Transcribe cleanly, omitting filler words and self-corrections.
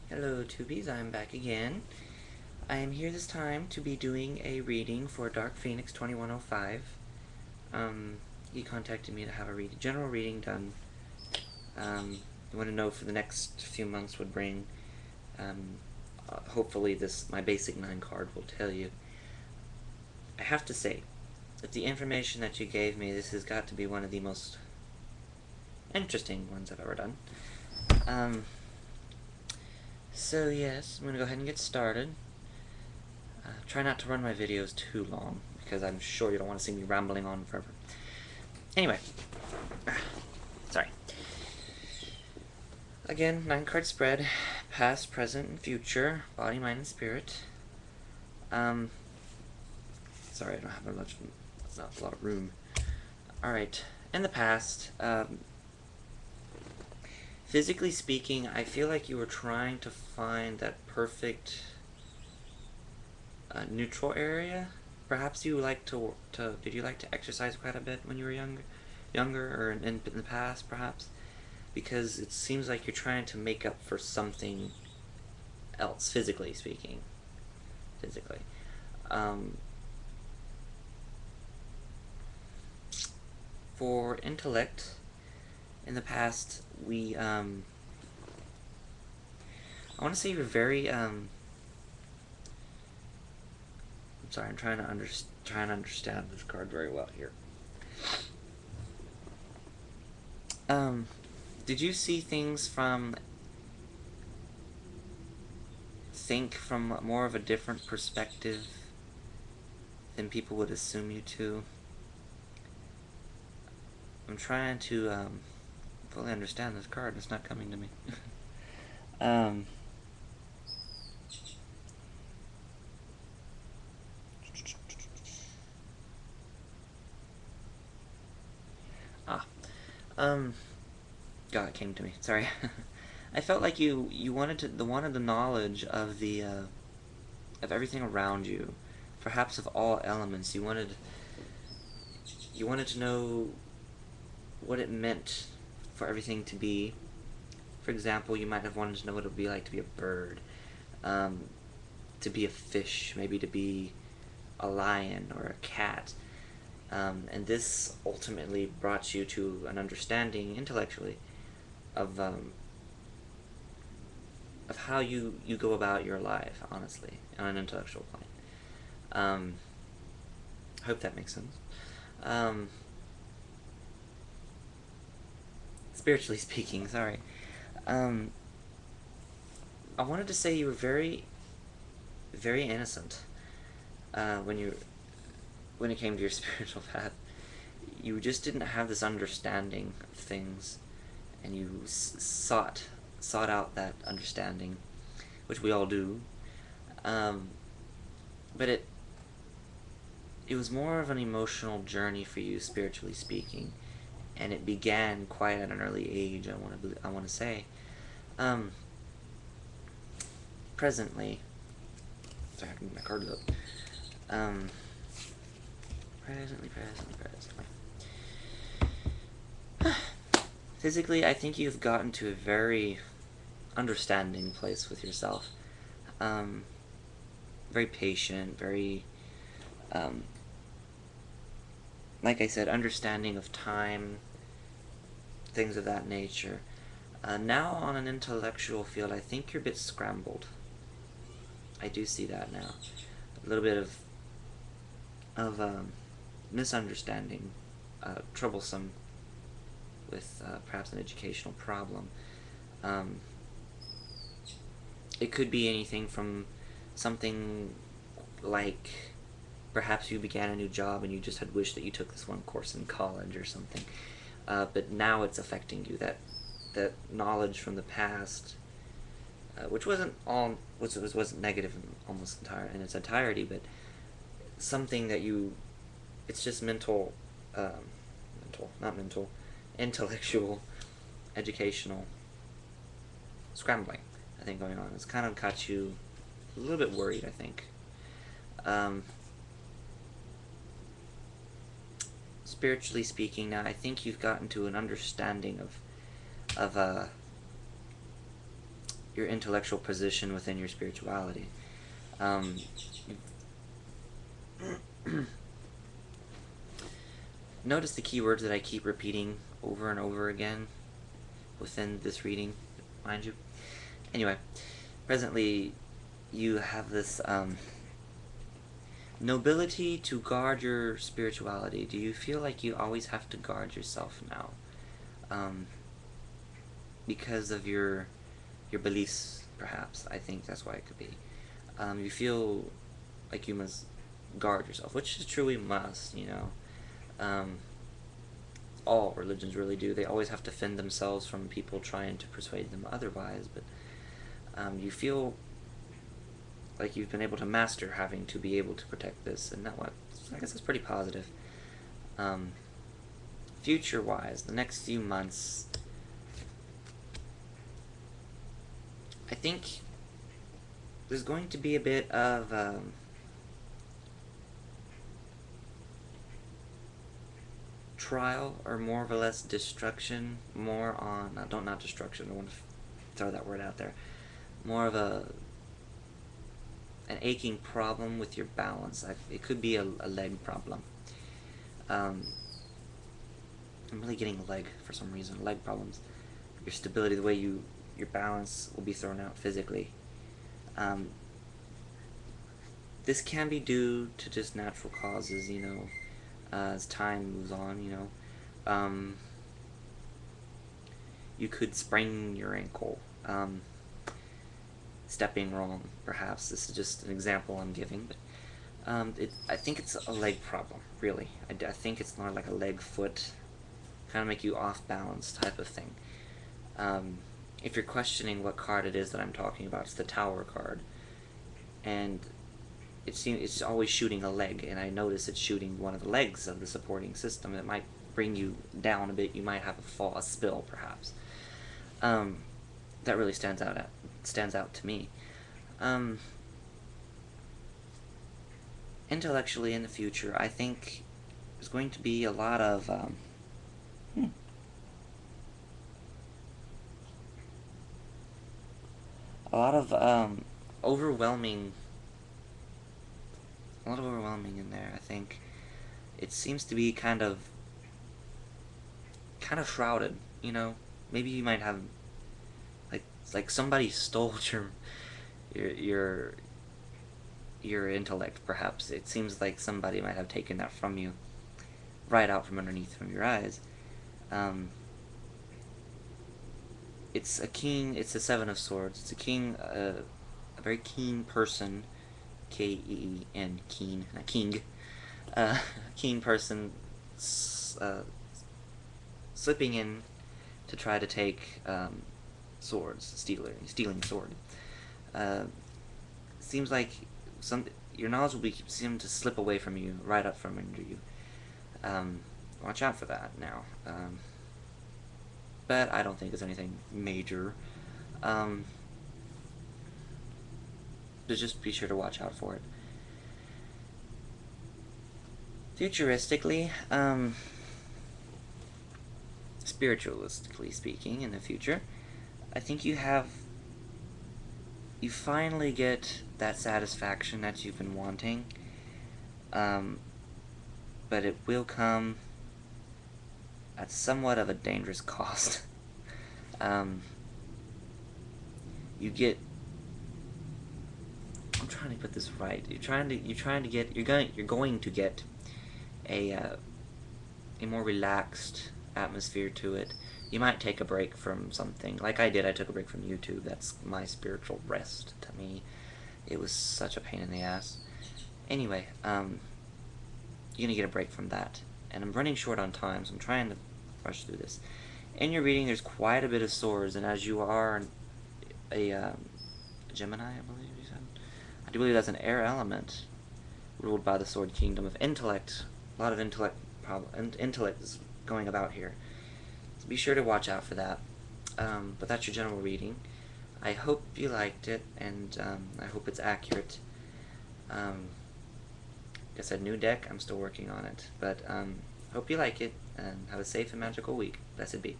Hello Tubies, I'm back again. I am here this time to be doing a reading for DarkPhoenix 2105. He contacted me to have a general reading done. You want to know for the next few months would bring. Hopefully my basic 9 card will tell you. I have to say, that the information that you gave me, this has got to be one of the most interesting ones I've ever done. So yes, I'm going to go ahead and get started. Try not to run my videos too long, because I'm sure you don't want to see me rambling on forever. Anyway. Sorry. Again, 9-card spread. Past, present, and future. Body, mind, and spirit. Sorry, I don't have not a lot of room. Alright. In the past, physically speaking, I feel like you were trying to find that perfect neutral area. Perhaps you like did you like to exercise quite a bit when you were younger, or in the past, perhaps? Because it seems like you're trying to make up for something else, physically speaking. For intellect, in the past, I want to say you're very, I'm sorry, I'm trying to understand this card very well here. Did you see things think from more of a different perspective than people would assume you to? I'm trying to, fully understand this card, it's not coming to me. God, it came to me. Sorry. I felt like you wanted the knowledge of of everything around you, perhaps of all elements. You wanted to know what it meant for everything to be. For example, you might have wanted to know what it would be like to be a bird, to be a fish, maybe to be a lion or a cat. And this ultimately brought you to an understanding intellectually of how you go about your life, honestly, on an intellectual plane. Hope that makes sense. Spiritually speaking, sorry. I wanted to say you were very, very innocent when it came to your spiritual path. You just didn't have this understanding of things, and you sought out that understanding, which we all do. But it was more of an emotional journey for you, spiritually speaking, and it began quite at an early age. I want to say. Presently, sorry, I have to move my cards up. Presently. Physically, I think you've gotten to a very understanding place with yourself. Very patient, very, like I said, understanding of time, things of that nature. Now, on an intellectual field, I think you're a bit scrambled. I do see that now. A little bit of misunderstanding, troublesome with perhaps an educational problem. It could be anything from something like perhaps you began a new job and you just had wished that you took this one course in college or something, but now it's affecting you. That knowledge from the past, which wasn't negative in its entirety, but something that it's just intellectual, educational scrambling, I think, going on. It's kind of got you a little bit worried, I think. Spiritually speaking, now I think you've gotten to an understanding of your intellectual position within your spirituality. Notice the keywords that I keep repeating over and over again within this reading, mind you. Anyway, presently you have this nobility to guard your spirituality. Do you feel like you always have to guard yourself now? Because of your beliefs, perhaps. I think that's why it could be. You feel like you must guard yourself, which is true, we must, you know. All religions really do. They always have to defend themselves from people trying to persuade them otherwise, but you feel like you've been able to master having to be able to protect this, and that what I guess that's pretty positive. Future-wise, the next few months, I think there's going to be a bit of trial, or more or less destruction, more on, not destruction, I want to throw that word out there, more of an aching problem with your balance. It could be a leg problem. I'm really getting leg for some reason, leg problems. Your stability, the way your balance will be thrown out physically. This can be due to just natural causes, you know, as time moves on, you know. You could sprain your ankle, stepping wrong, perhaps. This is just an example I'm giving, but I think it's a leg problem, really. I think it's more like a leg-foot, kind of make you off-balance type of thing. If you're questioning what card it is that I'm talking about, it's the Tower card, and it seems it's always shooting a leg, and I notice it's shooting one of the legs of the supporting system. It might bring you down a bit. You might have a spill, perhaps. That really stands out to me. Intellectually, in the future, I think there's going to be a lot of overwhelming. A lot of overwhelming in there. I think it seems to be kind of shrouded. You know, maybe you might have like somebody stole your intellect. Perhaps it seems like somebody might have taken that from you, right out from underneath from your eyes. It's a king. It's a Seven of Swords. It's a king, a very keen person. K-E-E-N, keen, not king. Keen person slipping in to try to take swords, stealing sword. Seems like your knowledge will seem to slip away from you, right up from under you. Watch out for that now. But I don't think it's anything major. Just be sure to watch out for it. Futuristically, spiritualistically speaking, in the future, I think you finally get that satisfaction that you've been wanting, but it will come at somewhat of a dangerous cost. You get, I'm trying to put this right. You're going to get a more relaxed atmosphere to it. You might take a break from something, like I did. I took a break from YouTube. That's my spiritual rest to me. It was such a pain in the ass. Anyway, you're gonna get a break from that. And I'm running short on time, so I'm trying to rush through this. In your reading, there's quite a bit of swords, and as you are a Gemini, I believe you said. I do believe that's an air element ruled by the Sword Kingdom of intellect. A lot of intellect is going about here. So be sure to watch out for that. But that's your general reading. I hope you liked it, and I hope it's accurate. Like I said, new deck, I'm still working on it. But hope you like it, and have a safe and magical week. Blessed be.